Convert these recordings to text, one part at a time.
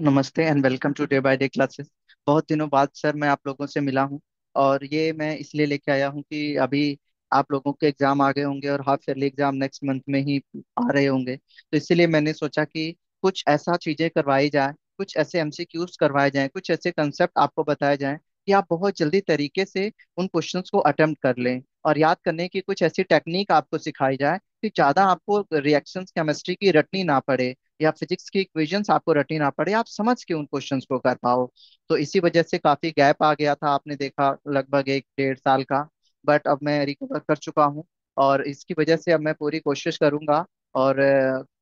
नमस्ते and welcome to day by day classes. बहुत दिनों बाद सर मैं आप लोगों से मिला हूं। और ये मैं इसलिए लेके आया हूं कि अभी आप लोगों के एग्जाम आ गए होंगे और half yearly exam next month में ही आ रहे होंगे, तो इसलिए मैंने सोचा कि कुछ ऐसा चीजें करवाई जाए, कुछ ऐसे एमसीक्यूज करवाए जाएं, कुछ ऐसे कंसेप्ट आपको बताए जाएं कि आप बहुत जल्दी तरीके से उन क्वेश्चंस को अटेम्प्ट कर लें। और याद करने की कुछ ऐसी टेक्निक आपको सिखाई जाए कि ज्यादा आपको रिएक्शंस केमिस्ट्री की रटनी ना पड़े या फिजिक्स की इक्वेशंस आपको रटनी ना पड़े, आप समझ के उन क्वेश्चंस को कर पाओ। तो इसी वजह से काफी गैप आ गया था, आपने देखा, लगभग एक डेढ़ साल का। बट अब मैं रिकवर कर चुका हूँ और इसकी वजह से अब मैं पूरी कोशिश करूंगा। और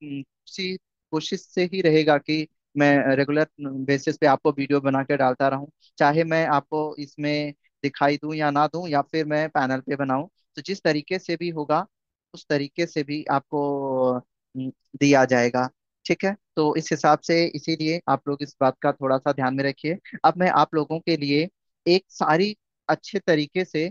उसी कोशिश से ही रहेगा कि मैं रेगुलर बेसिस पे आपको वीडियो बना के डालता रहूं, चाहे मैं आपको इसमें दिखाई दूं या ना दूं या फिर मैं पैनल पे बनाऊं। तो जिस तरीके से भी होगा उस तरीके से भी आपको दिया जाएगा। ठीक है, तो इस हिसाब से इसीलिए आप लोग इस बात का थोड़ा सा ध्यान में रखिए। अब मैं आप लोगों के लिए एक सारी अच्छे तरीके से,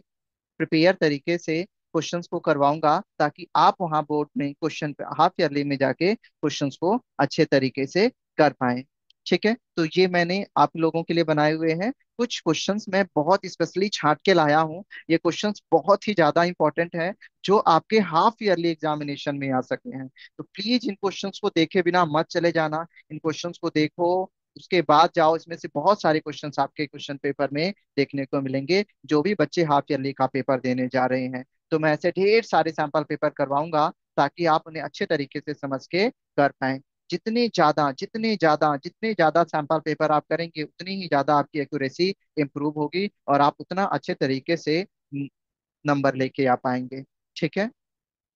प्रिपेयर तरीके से क्वेश्चंस को करवाऊंगा ताकि आप वहां बोर्ड में क्वेश्चन पे हाफ ईयरली में जाके क्वेश्चंस को अच्छे तरीके से कर पाए। ठीक है, तो ये मैंने आप लोगों के लिए बनाए हुए हैं कुछ क्वेश्चंस, मैं बहुत स्पेशली छांट के लाया हूँ। ये क्वेश्चंस बहुत ही ज्यादा इंपॉर्टेंट है जो आपके हाफ ईयरली एग्जामिनेशन में आ सकते हैं। तो प्लीज इन क्वेश्चंस को देखे बिना मत चले जाना, इन क्वेश्चंस को देखो, उसके बाद जाओ। इसमें से बहुत सारे क्वेश्चंस आपके क्वेश्चन पेपर में देखने को मिलेंगे जो भी बच्चे हाफ ईयरली का पेपर देने जा रहे हैं। तो मैं ऐसे ढेर सारे सैंपल पेपर करवाऊंगा ताकि आप उन्हें अच्छे तरीके से समझ के कर पाए। जितने ज्यादा सैंपल पेपर आप करेंगे उतनी ही ज्यादा आपकी एक्यूरेसी इंप्रूव होगी और आप उतना अच्छे तरीके से नंबर लेके आ पाएंगे। ठीक है,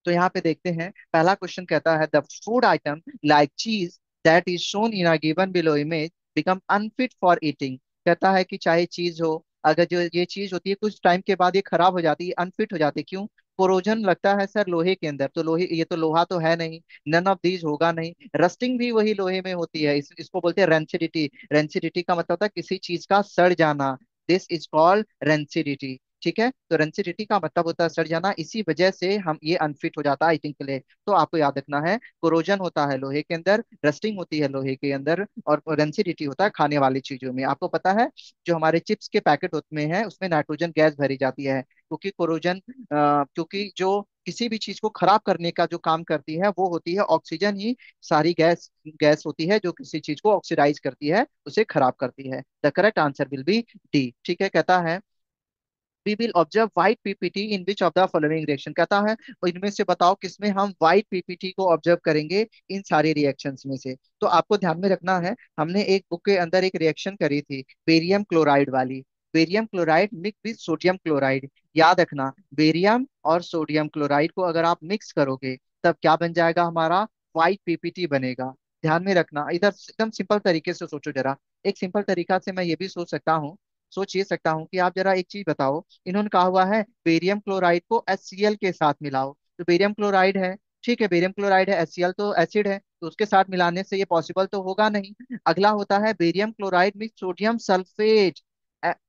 तो यहाँ पे देखते हैं, पहला क्वेश्चन कहता है द फूड आइटम लाइक चीज that is shown in a given below image become unfit for eating. कहता है कि चाहे चीज हो, अगर जो ये चीज होती है कुछ टाइम के बाद ये खराब हो जाती है, अनफिट हो जाती है, क्यों? कोरोजन लगता है सर लोहे के अंदर, तो लोहे, ये तो लोहा तो है नहीं, नन ऑफ दीज होगा नहीं। रस्टिंग भी वही लोहे में होती है, इसको बोलते हैं रेंसिडिटी। रेंसिडिटी का मतलब होता है किसी चीज का सड़ जाना, दिस इज कॉल्ड रेंसिडिटी। ठीक है, तो रेंसिडिटी का मतलब होता है सड़ जाना, इसी वजह से हम ये अनफिट हो जाता है ईटिंग के लिए। तो आपको याद रखना है, कोरोजन होता है लोहे के अंदर, रस्टिंग होती है लोहे के अंदर, और रेंसिडिटी होता है खाने वाली चीजों में। आपको पता है जो हमारे चिप्स के पैकेट में है उसमें नाइट्रोजन गैस भरी जाती है, क्योंकि कोरोजन, क्योंकि जो किसी भी चीज को खराब करने का जो काम करती है वो होती है ऑक्सीजन ही। सारी गैस गैस होती है जो किसी चीज को ऑक्सीडाइज करती है, उसे खराब करती है। The correct answer will be D. ठीक है, कहता है we will observe white PPT in which of the following reaction. कहता है और इनमें से बताओ किसमें हम व्हाइट पीपीटी को ऑब्जर्व करेंगे इन सारे रिएक्शंस में से। तो आपको ध्यान में रखना है, हमने एक बुक के अंदर एक रिएक्शन करी थी बेरियम क्लोराइड वाली, barium chloride mix with sodium chloride. याद रखना, बेरियम और सोडियम क्लोराइड को अगर आप मिक्स करोगे तब क्या बन जाएगा हमारा? व्हाइट पीपीटी बनेगा। ध्यान में रखना, इधर एकदम सिंपल तरीके से सोचो जरा। एक सिंपल तरीका से मैं ये भी सोच सकता हूँ, सोच ये सकता हूँ कि आप जरा एक चीज बताओ, इन्होंने कहा हुआ है बेरियम क्लोराइड को HCl के साथ मिलाओ। तो बेरियम क्लोराइड है, ठीक है, बेरियम क्लोराइड है, HCl तो एसिड है, तो उसके साथ मिलाने से ये पॉसिबल तो होगा नहीं। अगला होता है बेरियम क्लोराइड में सोडियम सल्फेट,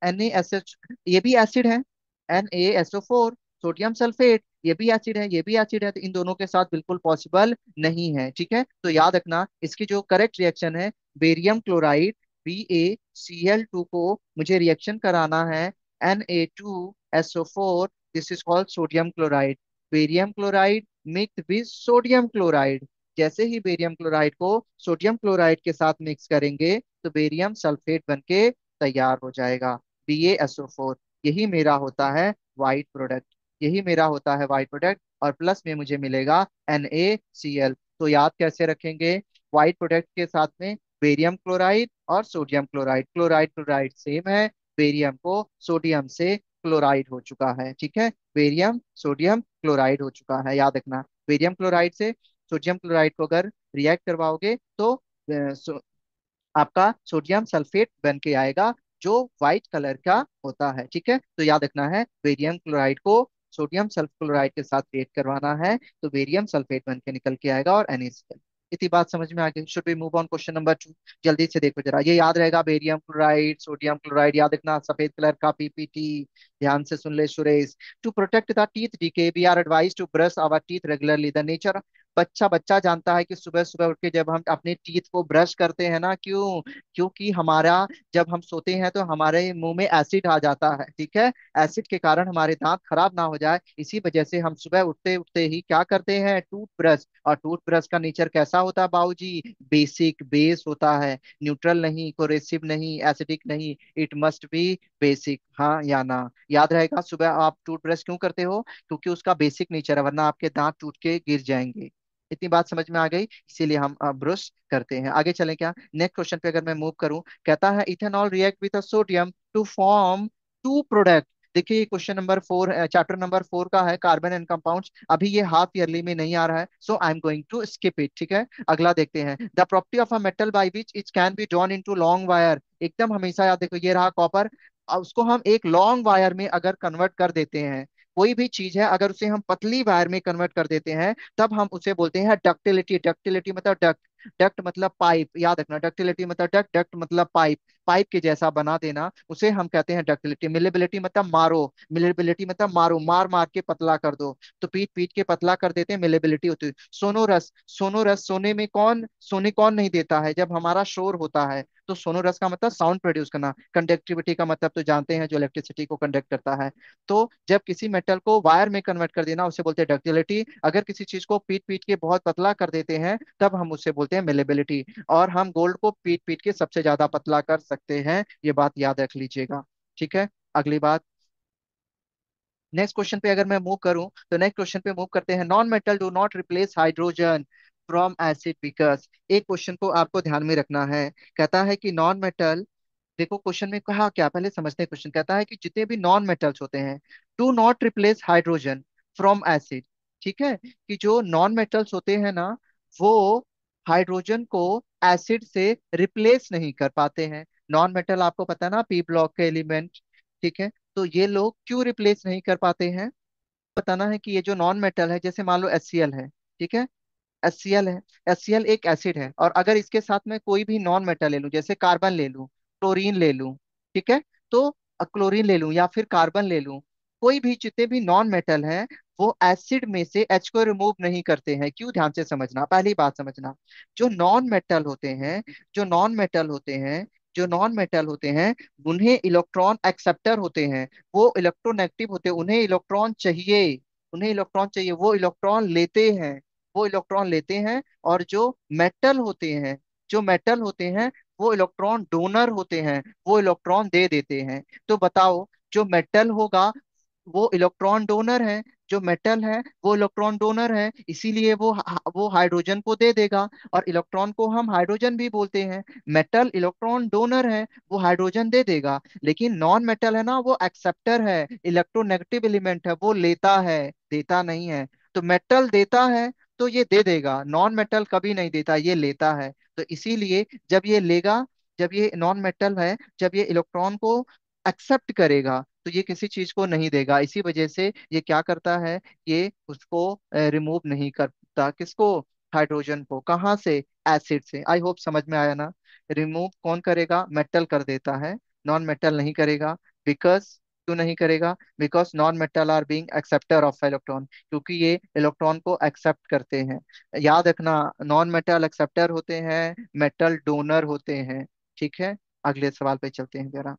NaSH, ये भी एसिड है, NaSO4, सोडियम सल्फेट, ये भी एसिड है, ये भी एसिड है, तो इन दोनों के साथ बिल्कुल पॉसिबल नहीं है। ठीक है, तो याद रखना इसकी जो करेक्ट रिएक्शन है, बेरियम क्लोराइड BaCl2 को मुझे रिएक्शन कराना है Na2SO4, this is called sodium chloride. Barium chloride mix with sodium chloride, जैसे ही बेरियम क्लोराइड को सोडियम क्लोराइड के साथ मिक्स करेंगे तो बेरियम सल्फेट बनके तैयार हो जाएगा, BaSO4। यही मेरा होता है वाइट प्रोडक्ट, यही मेरा होता है वाइट प्रोडक्ट, और प्लस में मुझे मिलेगा NaCl। तो याद कैसे रखेंगे? वाइट प्रोडक्ट के साथ में बेरियम क्लोराइड और sodium chloride, chloride chloride same है, बेरियम को सोडियम से क्लोराइड हो चुका है। ठीक है, बेरियम सोडियम क्लोराइड हो चुका है, याद रखना। बेरियम क्लोराइड से सोडियम क्लोराइड को अगर रिएक्ट करवाओगे तो आपका सोडियम सल्फेट बन के आएगा जो व्हाइट कलर का होता है। ठीक है, तो याद रखना है बेरियम क्लोराइड को सोडियम सल्फ क्लोराइड के साथ रिएक्ट करवाना है तो बेरियम सल्फेट बन के निकल के आएगा और NaCl। इतनी बात समझ में आ गई? Should be move on question number 2। जल्दी से देखो जरा, ये याद रहेगा, बेरियम क्लोराइड सोडियम क्लोराइड, याद रखना, सफेद कलर का पीपीटी। ध्यान से सुन ले Suresh. To protect the teeth decay we are advise to brush our teeth regularly. The nature बच्चा बच्चा जानता है कि सुबह सुबह उठ के जब हम अपने टीथ को ब्रश करते हैं ना, क्यों? क्योंकि हमारा, जब हम सोते हैं तो हमारे मुंह में एसिड आ जाता है, ठीक है। एसिड के कारण हमारे दांत खराब ना हो जाए, इसी वजह से हम सुबह उठते उठते ही क्या करते हैं, टूथब्रश। और टूथब्रश का नेचर कैसा होता है बाबूजी? बेसिक, बेस होता है। न्यूट्रल नहीं, कोरेसिव नहीं, एसिडिक नहीं, इट मस्ट बी बेसिक। हाँ या ना? याद रहेगा। सुबह आप टूथब्रश क्यों करते हो? क्योंकि उसका बेसिक नेचर है, वरना आपके दांत टूट के गिर जाएंगे। इतनी बात समझ में आ गई, इसीलिए हम ब्रश करते हैं। आगे चलें क्या? नेक्स्ट क्वेश्चन पे अगर मैं मूव करूं, कहता है ethanol react with sodium to form two product. देखिए ये क्वेश्चन नंबर 4, चैप्टर नंबर 4 का है, कार्बन एंड कंपाउंड्स। अभी ये हाफ ईयरली में नहीं आ रहा है, so I am going to skip it, ठीक है। अगला देखते हैं, the property of a metal by which it can be drawn into long wire. एकदम हमेशा याद देखो, ये रहा कॉपर। उसको हम एक लॉन्ग वायर में अगर कन्वर्ट कर देते हैं, कोई भी चीज है अगर उसे हम पतली वायर में कन्वर्ट कर देते हैं, तब हम उसे बोलते हैं डक्टिलिटी। डक्टिलिटी मतलब डक्ट, डक्ट मतलब पाइप, याद रखना। डक्टिलिटी मतलब डक्ट, डक्ट मतलब पाइप, पाइप के जैसा बना देना, उसे हम कहते हैं डक्टिलिटी। मिलेबिलिटी मतलब मारो, मिलेबिलिटी मतलब मारो, मार मार के पतला कर दो, तो पीट पीट के पतला कर देते हैं, मिलेबिलिटी होती है। सोनोरस, सोनोरस, सोने में कौन, सोने कौन नहीं देता है जब हमारा शोर होता है, तो सोनोरस का मतलब साउंड प्रोड्यूस करना। कंडक्टिविटी का मतलब तो जानते हैं, जो इलेक्ट्रिसिटी को कंडक्ट करता है। तो जब किसी मेटल को वायर में कन्वर्ट कर देना, उसे बोलते हैं डक्टिलिटी। अगर किसी चीज को पीट पीट के बहुत पतला कर देते हैं, तब हम उसे बोलते हैं मेलेबिलिटी। और हम गोल्ड को पीट पीट के सबसे ज्यादा पतला कर सकते हैं, ये बात याद रख लीजिएगा, ठीक है। अगली बात, नेक्स्ट क्वेश्चन पे अगर मैं मूव करूं, तो नेक्स्ट क्वेश्चन पे मूव करते हैं, non metal do not replace hydrogen from acid because. एक क्वेश्चन को आपको ध्यान में रखना है। कहता है कि नॉन मेटल, देखो क्वेश्चन में कहा क्या, पहले समझते हैं। क्वेश्चन कहता है कि जितने भी नॉन मेटल्स होते हैं, do not replace hydrogen from acid, ठीक है। कि जो नॉन मेटल्स होते हैं ना, वो हाइड्रोजन को एसिड से रिप्लेस नहीं कर पाते हैं। नॉन मेटल आपको पता है ना, पी ब्लॉक के एलिमेंट, ठीक है। तो ये लोग क्यों रिप्लेस नहीं कर पाते हैं? बताना है कि ये जो नॉन मेटल है, जैसे मान लो HCl है, ठीक है। HCl है, HCl एक एसिड है, और अगर इसके साथ में कोई भी नॉन मेटल ले लूं, जैसे कार्बन ले लूं, क्लोरीन ले लूं, ठीक है। तो क्लोरीन ले लूं या फिर कार्बन ले लूं, कोई भी जितने भी नॉन मेटल हैं, वो एसिड में से H को रिमूव नहीं करते हैं। क्यों? ध्यान से समझना, पहली बात समझना। जो नॉन मेटल होते हैं, जो नॉन मेटल होते हैं, जो नॉन मेटल होते हैं, उन्हें इलेक्ट्रॉन एक्सेप्टर होते हैं। वो इलेक्ट्रोनेगेटिव होते हैं, उन्हें इलेक्ट्रॉन चाहिए, उन्हें इलेक्ट्रॉन चाहिए, वो इलेक्ट्रॉन लेते हैं, वो इलेक्ट्रॉन लेते हैं। और जो मेटल होते हैं, जो मेटल होते हैं, वो इलेक्ट्रॉन डोनर होते हैं, वो इलेक्ट्रॉन दे देते हैं। तो बताओ, जो मेटल होगा वो इलेक्ट्रॉन डोनर है, जो मेटल है वो इलेक्ट्रॉन डोनर है, इसीलिए वो हाइड्रोजन को दे देगा। और इलेक्ट्रॉन को हम हाइड्रोजन भी बोलते हैं। मेटल इलेक्ट्रॉन डोनर है, वो हाइड्रोजन दे देगा। लेकिन नॉन मेटल है ना, वो एक्सेप्टर है, इलेक्ट्रोनेगेटिव एलिमेंट है, वो लेता है, देता नहीं है। तो मेटल देता है तो ये दे देगा, नॉन मेटल कभी नहीं देता, ये लेता है। तो इसीलिए जब ये लेगा, जब ये नॉन मेटल है, जब ये इलेक्ट्रॉन को एक्सेप्ट करेगा, तो ये किसी चीज को नहीं देगा। इसी वजह से ये क्या करता है, ये उसको रिमूव नहीं करता। किसको? हाइड्रोजन को। कहाँ से? एसिड से। आई होप समझ में आया ना। रिमूव कौन करेगा? मेटल कर देता है, नॉन मेटल नहीं करेगा। बिकॉज, क्यों नहीं करेगा? Because non metal are being acceptor of electron, क्योंकि ये इलेक्ट्रॉन को एक्सेप्ट करते हैं। याद रखना, नॉन मेटल एक्सेप्टर होते हैं, मेटल डोनर होते हैं, ठीक है। अगले सवाल पे चलते हैं जरा।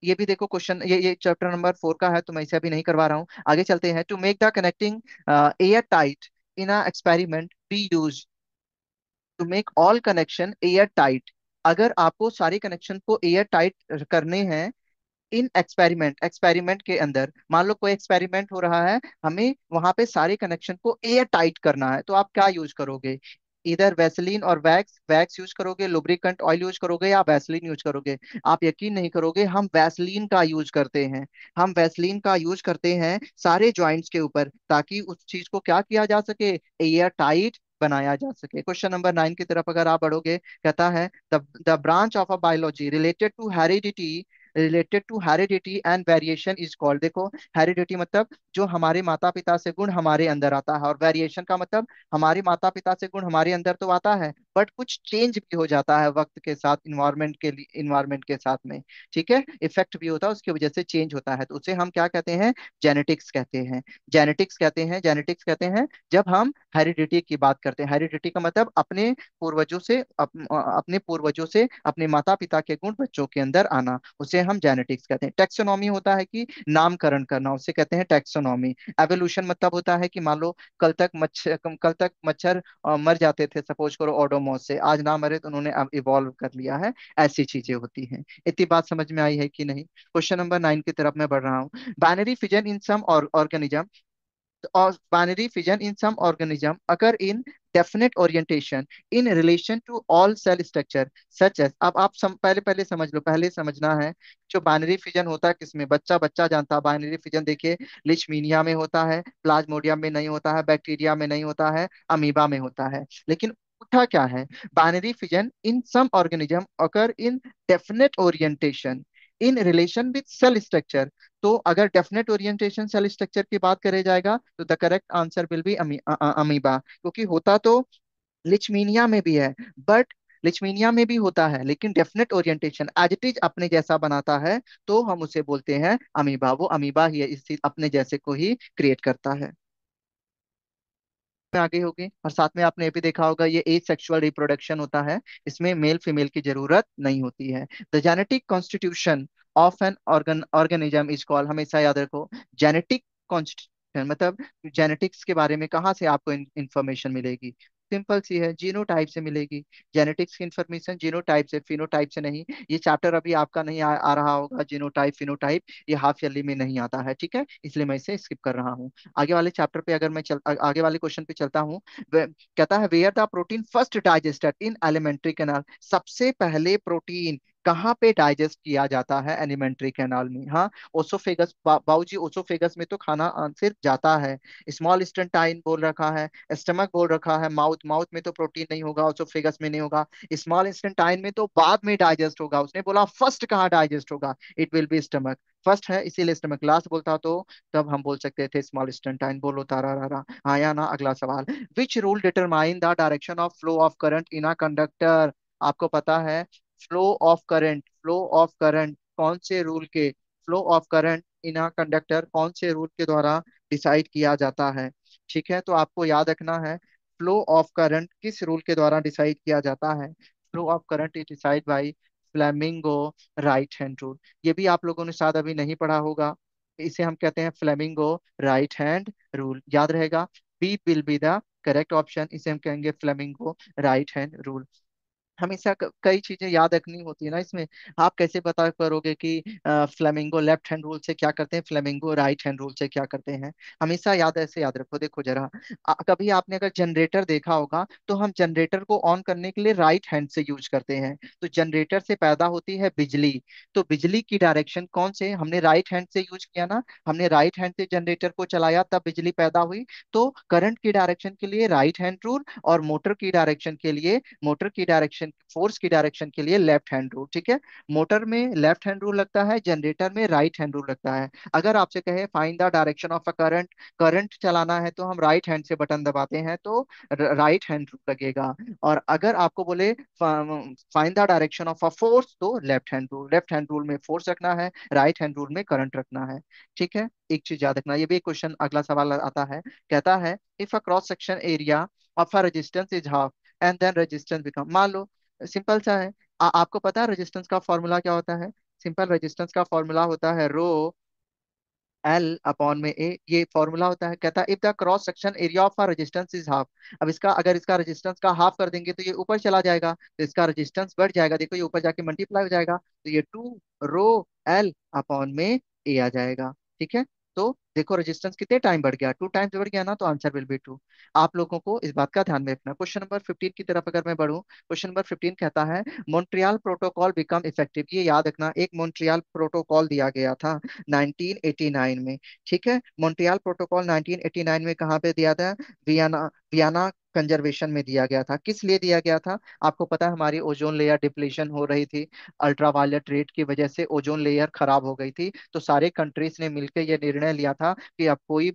ये भी देखो क्वेश्चन, ये चैप्टर नंबर 4 का है, तो मैं इसे अभी नहीं करवा रहा हूँ। आगे चलते हैं, to make the connecting air tight in a experiment be use, to make all connection air tight. अगर आपको सारे कनेक्शन को एयर टाइट करने हैं इन एक्सपेरिमेंट, एक्सपेरिमेंट के अंदर मान लो कोई एक्सपेरिमेंट हो रहा है, हमें वहां पे सारे कनेक्शन को एयर टाइट करना है, तो आप क्या यूज करोगे? इधर वैसलीन और वैक्स, वैक्स यूज करोगे, लुब्रिकेंट ऑयल यूज करोगे, या वैसलीन यूज करोगे? आप यकीन नहीं करोगे, हम वैसलीन का यूज करते हैं। हम वैसलीन का यूज करते हैं सारे जॉइंट्स के ऊपर, ताकि उस चीज को क्या किया जा सके, एयर टाइट बनाया जा सके। क्वेश्चन नंबर 9 की तरफ अगर आप बढ़ोगे, कहता है the branch of a biology related to heredity, related to heredity and variation is called. देखो, हेरिडिटी मतलब जो हमारे माता पिता से गुण हमारे अंदर आता है, और वेरिएशन का मतलब हमारे माता पिता से गुण हमारे अंदर तो आता है, बट कुछ चेंज भी हो जाता है वक्त के साथ, इन्वायरमेंट के साथ में। ठीक है, इफेक्ट भी होता है, उसकी वजह से चेंज होता है, तो उसे हम क्या कहते हैं? जेनेटिक्स कहते हैं। जेनेटिक्स कहते हैं जब हम हेरिडिटी की बात करते हैं। हेरिडिटी का मतलब अपने पूर्वजों से अपने माता पिता के गुण बच्चों के अंदर आना, उसे हम जेनेटिक्स कहते हैं। टेक्सोनॉमी होता है कि नामकरण करना, उसे कहते हैं टेक्सोनॉमी। एवोल्यूशन मतलब होता है कि मान लो कल तक मच्छर मर जाते थे, सपोज करो ओडोमोस से, आज ना मरे तो उन्होंने अब इवॉल्व कर लिया है। ऐसी चीजें होती हैं। इतनी बात समझ में आई है कि नहीं? क्वेश्चन नंबर 9 की तरफ मैं बढ़ रहा हूँ। Binary fission in some organism, or binary fission in some organism occur in definite orientation in relation to all cell structure such as। अब आप पहले पहले समझ लो, पहले समझना है। जो बाइनरी फिजन होता है किसमें, बच्चा बच्चा जानता है बाइनरी फिजन, देखिए लिचमीनिया में होता है, प्लाज्मोडियम में नहीं होता है, बैक्टीरिया में नहीं होता है, अमीबा में होता है। लेकिन उठा क्या है? Binary fission in some organism occur in definite orientation in relation with cell structure. तो अगर डेफिनेट ओरिएंटेशन सेल स्ट्रक्चर की बात करे जाएगा तो the correct answer will B amoeba, क्योंकि होता तो लिचमीनिया में भी है, बट लिचमीनिया में भी होता है लेकिन definite orientation as it is अपने जैसा बनाता है, तो हम उसे बोलते हैं अमीबा। वो अमीबा ही है, इसी अपने जैसे को ही क्रिएट करता है। में आगे होगी, और साथ में आपने ये भी देखा होगा ये एज सेक्सुअल रिप्रोडक्शन होता है, इसमें मेल फीमेल की जरूरत नहीं होती है। The genetic constitution of an organism is called, हमेशा याद रखो, जेनेटिक कॉन्स्टिट्यूशन मतलब जेनेटिक्स के बारे में कहाँ से आपको इंफॉर्मेशन मिलेगी? सिंपल सी है, जीनोटाइप से मिलेगी। जेनेटिक्स की इंफॉर्मेशन जीनोटाइप से, फिनोटाइप से नहीं। ये चैप्टर अभी आपका नहीं आ रहा होगा, जीनोटाइप फिनोटाइप, ये हाफ ईयरली में नहीं आता है, ठीक है, इसलिए मैं इसे स्किप कर रहा हूँ। आगे वाले चैप्टर पे अगर मैं आगे वाले क्वेश्चन पे चलता हूँ। कहता है where the protein first digested in alimentary canal, सबसे पहले प्रोटीन कहाँ पे डाइजेस्ट किया जाता है? एलिमेंट्री कैनाल में, हाँ। ओसोफेगस, बाबूजी ओसोफेगस में तो खाना सिर्फ जाता है। स्मॉल इंटेस्टाइन बोल रखा है, स्टमक बोल रखा है, माउथ, माउथ में तो प्रोटीन नहीं होगा, ओसोफेगस में नहीं होगा। स्मॉल इंटेस्टाइन में तो बाद में डाइजेस्ट होगा, उसने बोला फर्स्ट कहाँ डाइजेस्ट होगा, it will be stomach. First है इसीलिए स्टमक, लास्ट बोलता तो तब हम बोल सकते थे स्मॉल इंटेस्टाइन। बोलो तारा रारा, हाँ या ना? अगला सवाल। Which rule determine the direction of flow of current in a conductor? आपको पता है फ्लो ऑफ करंट कौन से रूल के, flow of current in a conductor कौन से रूल के द्वारा डिसाइड किया जाता है? ठीक है, तो आपको याद रखना है फ्लो ऑफ करंट किस रूल के द्वारा डिसाइड किया जाता है। Flow of current is decide by Fleming right hand rule. ये भी आप लोगों ने शायद अभी नहीं पढ़ा होगा, इसे हम कहते हैं फ्लेमिंगो राइट हैंड रूल, याद रहेगा। B will be the correct option, इसे हम कहेंगे फ्लेमिंगो राइट हैंड रूल। हमेशा कई चीजें याद रखनी होती है ना इसमें। आप कैसे पता करोगे कि फ्लेमिंगो लेफ्ट हैंड रूल से क्या करते हैं, फ्लेमिंगो राइट हैंड रूल से क्या करते हैं? हमेशा याद, ऐसे याद रखो। देखो जरा, कभी आपने अगर जनरेटर देखा होगा तो हम जनरेटर को ऑन करने के लिए राइट हैंड से यूज करते हैं, तो जनरेटर से पैदा होती है बिजली, तो बिजली की डायरेक्शन कौन से, हमने राइट हैंड से यूज किया ना, हमने राइट हैंड से जनरेटर को चलाया तब बिजली पैदा हुई। तो करंट की डायरेक्शन के लिए राइट हैंड रूल, और मोटर की डायरेक्शन, फोर्स की डायरेक्शन के लिए लेफ्ट हैंड रूल, ठीक है। मोटर में लेफ्ट हैंड रूल लगता है, जनरेटर में राइट हैंड रूल लगता है। अगर आपसे कहे find the direction of a current, current चलाना है तो हम राइट हैंड से बटन दबाते हैं, तो राइट हैंड रूल लगेगा। और अगर आपको बोले find the direction of a force, तो left hand rule, left hand rule में फोर्स रखना है, राइट हैंड रूल में करंट रखना है। ठीक है, एक चीज याद रखना, ये भी एक क्वेश्चन, अगला सवाल आता है। कहता है if a cross section area of a resistance is half and then resistance become, मान लो सिंपल सा है। आपको पता है रेजिस्टेंस का फॉर्मूला क्या होता है? सिंपल, रेजिस्टेंस का फॉर्मूला होता है रो एल अपॉन में ए, ये फॉर्मूला होता है। कहता है if the cross section area of a resistance is half, अब इसका अगर इसका रेजिस्टेंस का हाफ कर देंगे तो ये ऊपर चला जाएगा, तो इसका रेजिस्टेंस बढ़ जाएगा, देखो ये ऊपर जाके मल्टीप्लाई हो जाएगा, तो ये 2 रो एल अपॉन में ए आ जाएगा। ठीक है, तो देखो रेजिस्टेंस कितने टाइम बढ़ गया, 2 टाइम्स बढ़ गया ना, तो आंसर विल बी 2। आप लोगों को इस बात का ध्यान में रखना। क्वेश्चन नंबर 15 की तरफ अगर मैं बढ़ूं, क्वेश्चन नंबर 15 कहता है मॉन्ट्रियल प्रोटोकॉल बिकम इफेक्टिव, ये याद रखना, एक मॉन्ट्रियल प्रोटोकॉल दिया गया था 1989 में। ठीक है, मॉन्ट्रियल प्रोटोकॉल 1989 में कहाँ पे दिया था? वियना, वियना कंजर्वेशन में दिया गया था। किस लिए दिया गया था? आपको पता है हमारी ओजोन लेयर डिप्लीशन हो रही थी, अल्ट्रावायलेट रेट की वजह से ओजोन लेयर खराब हो गई थी। तो सारे कंट्रीज ने मिलकर यह निर्णय लिया था कि अब कोई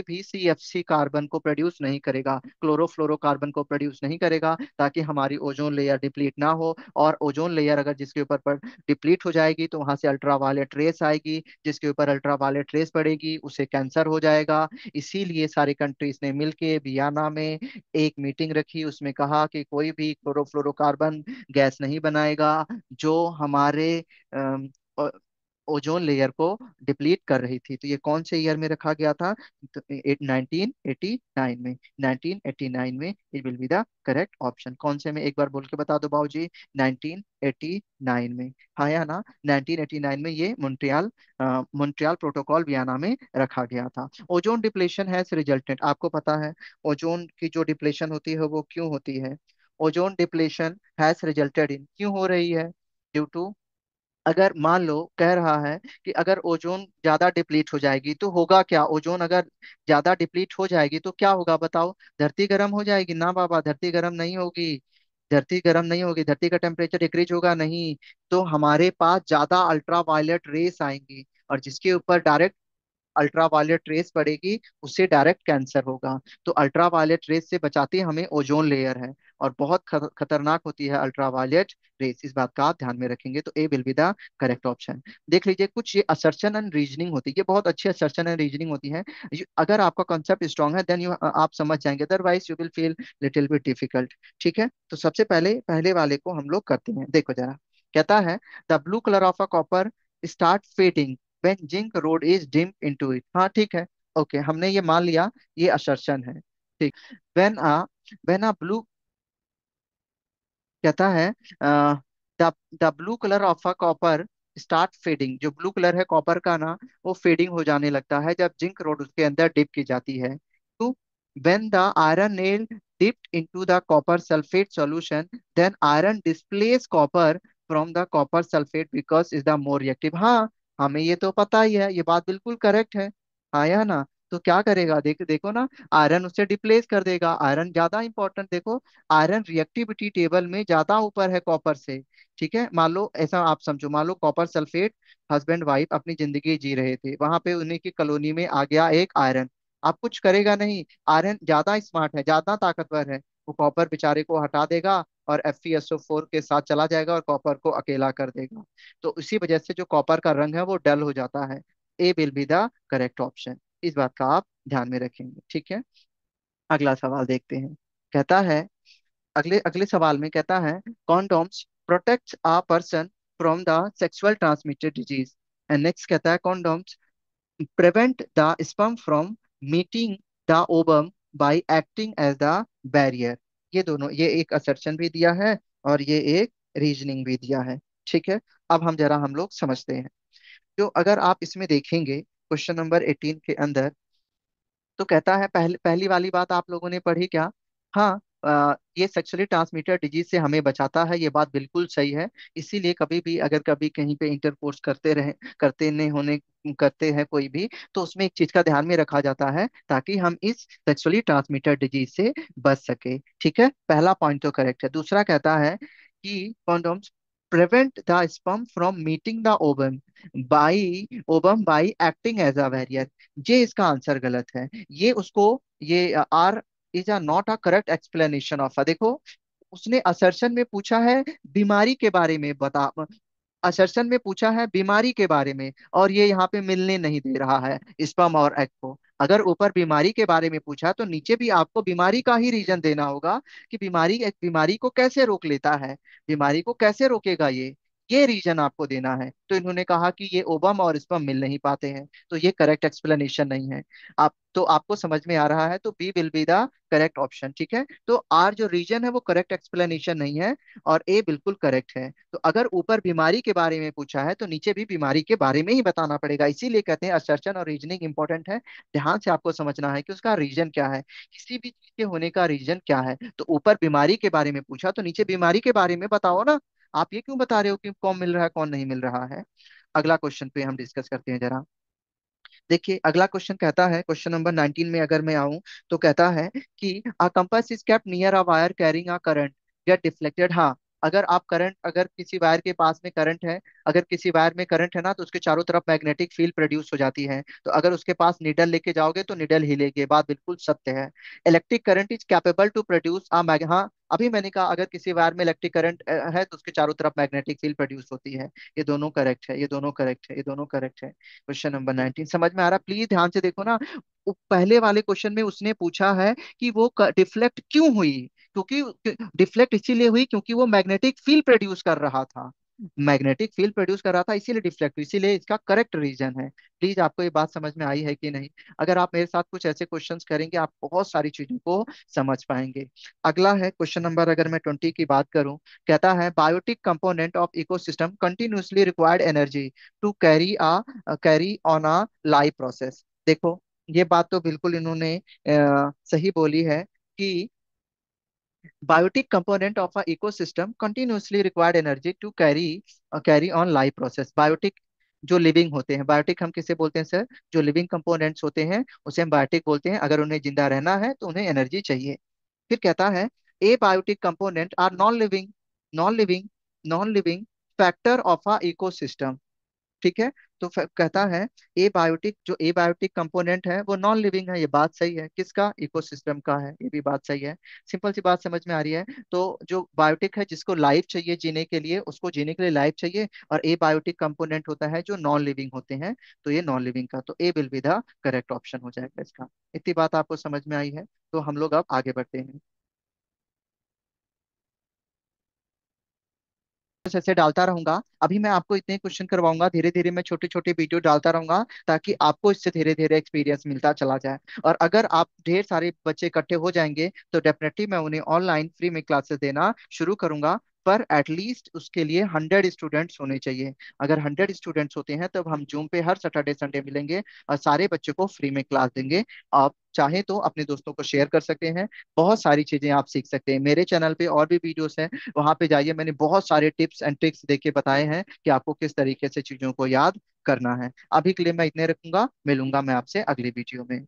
भी सीएफसी कार्बन को प्रोड्यूस नहीं करेगा, क्लोरोफ्लोरोकार्बन को प्रोड्यूस नहीं करेगा, ताकि हमारी ओजोन लेयर डिप्लीट ना हो। और ओजोन लेयर अगर जिसके ऊपर पर डिप्लीट हो जाएगी तो वहां से अल्ट्रावायलेट रेस आएगी, जिसके ऊपर अल्ट्रावायलेट रेस पड़ेगी उसे कैंसर हो जाएगा। इसीलिए सारी कंट्रीज ने मिलके वियना में एक मीटिंग रखी, उसमें कहा कि कोई भी क्लोरोफ्लोरोकार्बन गैस नहीं बनाएगा जो हमारे अम, ओ- ओजोन लेयर को डिप्लीट कर रही थी। तो ये कौन से ईयर में रखा गया था? तो 1989 में। 1989 में it will be the correct option. कौन से में, एक बार बोल के बता दो बाबूजी। 1989 में। हाँ या ना? 1989 में ये मॉन्ट्रियल प्रोटोकॉल वियना में रखा गया था। ओजोन डिप्लेशन हैज रिजल्टेड, आपको पता है ओजोन की जो डिप्लेशन होती है वो क्यों होती है? Ozone depletion has resulted in, क्यों हो रही है? ड्यू टू, अगर मान लो कह रहा है कि अगर ओजोन ज्यादा डिप्लीट हो जाएगी तो होगा क्या? ओजोन अगर ज्यादा डिप्लीट हो जाएगी तो क्या होगा बताओ? धरती गर्म हो जाएगी? ना बाबा, धरती गर्म नहीं होगी। धरती गर्म नहीं होगी, धरती का टेम्परेचर डिक्रीज होगा नहीं। तो हमारे पास ज्यादा अल्ट्रा वायलेट रेस आएंगी, और जिसके ऊपर डायरेक्ट अल्ट्रावायलेट रेस पड़ेगी उससे डायरेक्ट कैंसर होगा। तो अल्ट्रावायलेट रेस से बचाती हमें ओजोन लेयर है, और बहुत खतरनाक होती है अल्ट्रावायलेट रेस। इस बात का आप ध्यान में रखेंगे, तो A will be the correct option. देख लीजिए, कुछ ये असर्शन एंड रीजनिंग होती है, ये बहुत अच्छी असर्शन एंड रीजनिंग होती है। अगर आपका कॉन्सेप्ट स्ट्रांग है देन यू आप समझ जाएंगे, otherwise you will feel little bit difficult. ठीक है, तो सबसे पहले पहले वाले को हम लोग करते हैं। देखो जरा, कहता है the blue colour of a copper start fading when zinc rod is dimmed into it। हाँ ठीक है, ओके, हमने ये मान लिया, ये असर्शन है। ठीक। when a when a blue, कहता है the the blue colour of a copper start fading, जो ब्लू कलर है कॉपर का ना, वो फेडिंग हो जाने लगता है जब जिंक रोड उसके अंदर डिप की जाती है। तो when the iron nail dipped into the copper sulfate solution, then iron displays copper from the copper sulfate because is the more reactive। हाँ, हमें ये तो पता ही है, ये बात बिल्कुल करेक्ट है। हाँ या ना? तो क्या करेगा, देखो ना, आयरन उससे डिप्लेस कर देगा। आयरन ज्यादा इंपॉर्टेंट, देखो आयरन रिएक्टिविटी टेबल में ज्यादा ऊपर है कॉपर से। ठीक है, मान लो ऐसा आप समझो, मान लो कॉपर सल्फेट हस्बैंड वाइफ अपनी जिंदगी जी रहे थे, वहां पे उन्हीं की कॉलोनी में आ गया एक आयरन। आप कुछ करेगा नहीं, आयरन ज्यादा स्मार्ट है, ज्यादा ताकतवर है, वो कॉपर बेचारे को हटा देगा और FeSO4 के साथ चला जाएगा और कॉपर को अकेला कर देगा। तो इसी वजह से जो कॉपर का रंग है वो डल हो जाता है। A will be the correct option. इस बात का आप ध्यान में रखेंगे। ठीक है, अगला सवाल देखते हैं। कहता है, अगले अगले सवाल में कहता है condoms protect a person from the sexual transmitted disease. And next कहता है condoms prevent the sperm from meeting the ovum by acting as the barrier. ये दोनों, ये एक असर्शन भी दिया है और ये एक रीजनिंग भी दिया है। ठीक है, अब हम लोग समझते हैं। जो अगर आप इसमें देखेंगे क्वेश्चन नंबर 18 के अंदर, तो कहता है पहली वाली बात आप लोगों ने पढ़ी क्या? हाँ, ये सेक्सुअली ट्रांसमिटेड डिजीज से हमें बचाता है, ये बात बिल्कुल सही है। इसीलिए कभी भी अगर कभी कहीं पे इंटरकोर्स करते नहीं होने करते हैं कोई भी, तो उसमें एक चीज का ध्यान में रखा जाता है ताकि हम इस सेक्सुअली ट्रांसमिटेड डिजीज से बच सके। ठीक है, पहला पॉइंट तो करेक्ट है। दूसरा कहता है कि condoms prevent the sperm from meeting the ovum by acting as a barrier. ये इसका आंसर गलत है। ये उसको, ये R is a not a correct explanation of, देखो उसने असर्शन में पूछा है बीमारी के बारे में बता, असर्शन में पूछा है बीमारी के बारे में, और ये यहाँ पे मिलने नहीं दे रहा है स्पर्म और एग को। अगर ऊपर बीमारी के बारे में पूछा तो नीचे भी आपको बीमारी का ही रीजन देना होगा कि बीमारी एक बीमारी को कैसे रोक लेता है, बीमारी को कैसे रोकेगा ये रीजन आपको देना है। तो इन्होंने कहा कि ये ओबम और स्पर्म मिल नहीं पाते हैं, तो ये करेक्ट एक्सप्लेनेशन नहीं है। आप तो आपको समझ में आ रहा है, तो B will be the correct option. ठीक है, तो आर जो रीजन है वो करेक्ट एक्सप्लेनेशन नहीं है, और ए बिल्कुल करेक्ट है। तो अगर ऊपर बीमारी के बारे में पूछा है तो नीचे भी बीमारी के बारे में ही बताना पड़ेगा। इसीलिए कहते हैं असर्शन और रीजनिंग इंपॉर्टेंट है। ध्यान से आपको समझना है कि उसका रीजन क्या है, किसी भी चीज के होने का रीजन क्या है। तो ऊपर बीमारी के बारे में पूछा तो नीचे बीमारी के बारे में बताओ ना। आप ये क्यों बता रहे हो कि कौन मिल रहा है कौन नहीं मिल रहा है? अगला क्वेश्चन पे हम डिस्कस करते हैं जरा। देखिए अगला क्वेश्चन कहता है, क्वेश्चन नंबर 19 में अगर मैं आऊं तो कहता है कि a compass is kept near a wire carrying a current get deflected. हाँ, अगर आप करंट, अगर किसी वायर के पास में करंट है, अगर किसी वायर में करंट है ना, तो उसके चारों तरफ मैग्नेटिक फील्ड प्रोड्यूस हो जाती है। तो अगर उसके पास निडल लेके जाओगे तो निडल हिलेगी, ये बात बिल्कुल सत्य है। Electric current is capable to produce a mag, हाँ, अभी मैंने कहा अगर किसी वायर में इलेक्ट्रिक करंट है तो उसके चारों तरफ मैग्नेटिक फील्ड प्रोड्यूस होती है। ये दोनों करेक्ट है, ये दोनों करेक्ट है, ये दोनों करेक्ट है। क्वेश्चन नंबर 19 समझ में आ रहा? प्लीज ध्यान से देखो ना। पहले वाले क्वेश्चन में उसने पूछा है कि वो डिफ्लेक्ट क्यों हुई, क्योंकि डिफ्लेक्ट इसीलिए हुई क्योंकि वो मैग्नेटिक फील्ड प्रोड्यूस कर रहा था, मैग्नेटिक फील्ड प्रोड्यूस कर रहा था, इसीलिए डिफ्लेक्ट, इसीलिए इसका करेक्ट रीजन है। प्लीज आपको ये बात समझ में आई है कि नहीं? अगर आप मेरे साथ कुछ ऐसे क्वेश्चंस करेंगे आप बहुत सारी चीजों को समझ पाएंगे। अगला है क्वेश्चन नंबर, अगर मैं 20 की बात करूं, कहता है biotic component of ecosystem continuously required energy to carry on a live process. देखो ये बात तो बिल्कुल इन्होंने सही बोली है कि biotic component of a ecosystem continuously required energy to carry on live process. Biotic जो लिविंग होते हैं, बायोटिक हम किसे बोलते हैं सर? जो लिविंग कंपोनेंट्स होते हैं उसे हम बायोटिक बोलते हैं। अगर उन्हें जिंदा रहना है तो उन्हें एनर्जी चाहिए। फिर कहता है abiotic component are non living non living factor of a ecosystem. ठीक है, तो कहता है ए बायोटिक, जो ए बायोटिक कंपोनेंट है वो नॉन लिविंग है, ये बात सही है। किसका? इकोसिस्टम का है, ये भी बात सही है। सिंपल सी बात समझ में आ रही है। तो जो बायोटिक है, जिसको लाइफ चाहिए जीने के लिए, उसको जीने के लिए लाइफ चाहिए, और ए बायोटिक कंपोनेंट होता है जो नॉन लिविंग होते हैं, तो ये नॉन लिविंग का, तो A will be the correct option हो जाएगा इसका। इतनी बात आपको समझ में आई है, तो हम लोग अब आगे बढ़ते हैं। बस ऐसे डालता रहूंगा, अभी मैं आपको इतने क्वेश्चन करवाऊंगा, धीरे धीरे मैं छोटे छोटे वीडियो डालता रहूंगा, ताकि आपको इससे धीरे धीरे एक्सपीरियंस मिलता चला जाए। और अगर आप ढेर सारे बच्चे इकट्ठे हो जाएंगे तो डेफिनेटली मैं उन्हें ऑनलाइन फ्री में क्लासेस देना शुरू करूंगा। पर एटलीस्ट उसके लिए 100 स्टूडेंट्स होने चाहिए। अगर 100 स्टूडेंट्स होते हैं तब हम जूम पे हर सैटरडे संडे मिलेंगे और सारे बच्चों को फ्री में क्लास देंगे। आप चाहे तो अपने दोस्तों को शेयर कर सकते हैं, बहुत सारी चीजें आप सीख सकते हैं। मेरे चैनल पे और भी वीडियोस हैं, वहां पे जाइए, मैंने बहुत सारे टिप्स एंड ट्रिक्स देके बताए हैं कि आपको किस तरीके से चीजों को याद करना है। अभी के लिए मैं इतने रखूंगा, मिलूंगा मैं आपसे अगली वीडियो में।